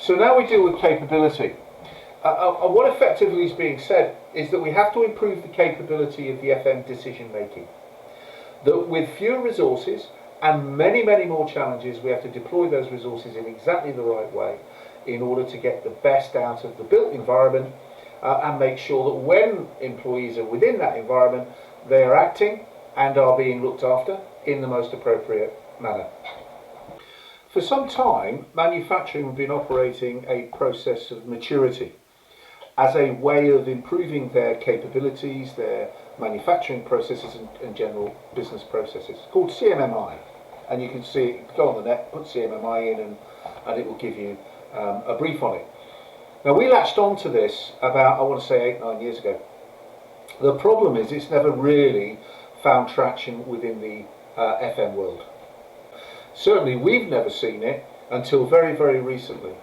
So now we deal with capability. What effectively is being said is that we have to improve the capability of the FM decision making. That with fewer resources and many more challenges, we have to deploy those resources in exactly the right way in order to get the best out of the built environment and make sure that when employees are within that environment, they are acting and are being looked after in the most appropriate manner. For some time, manufacturing have been operating a process of maturity as a way of improving their capabilities, their manufacturing processes and general business processes, called CMMI. And you can see, go on the net, put CMMI in and it will give you a brief on it. Now we latched onto this about, I want to say 8-9 years ago. The problem is it's never really found traction within the FM world. Certainly we've never seen it until very recently,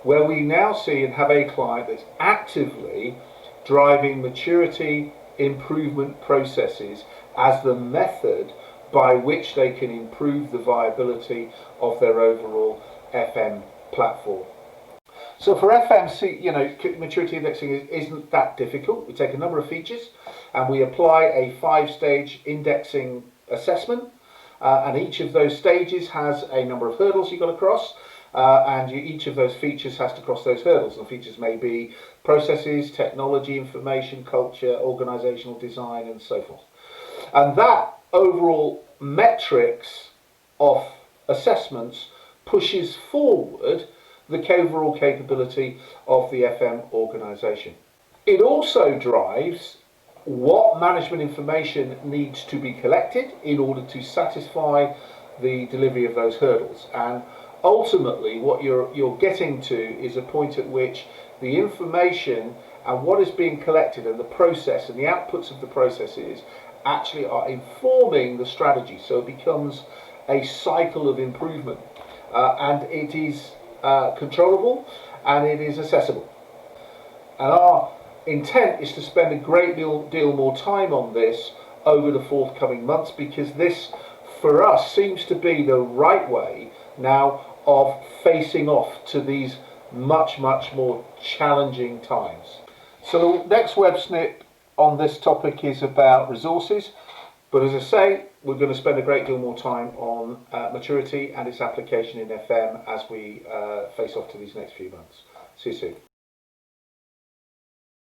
where we now see and have a client that's actively driving maturity improvement processes as the method by which they can improve the viability of their overall FM platform. So for FM, maturity indexing isn't that difficult. We take a number of features and we apply a 5-stage indexing assessment. And each of those stages has a number of hurdles you've got to cross, and each of those features has to cross those hurdles. The features may be processes, technology, information, culture, organisational design, and so forth. And that overall metrics of assessments pushes forward the overall capability of the FM organisation. It also drives what management information needs to be collected in order to satisfy the delivery of those hurdles. And ultimately what you're getting to is a point at which the information and what is being collected and the process and the outputs of the processes actually are informing the strategy. So it becomes a cycle of improvement and it is controllable and it is accessible. And our intent is to spend a great deal more time on this over the forthcoming months, because this for us seems to be the right way now of facing off to these much more challenging times. So the next web snip on this topic is about resources, but as I say, we're going to spend a great deal more time on maturity and its application in FM as we face off to these next few months. See you soon.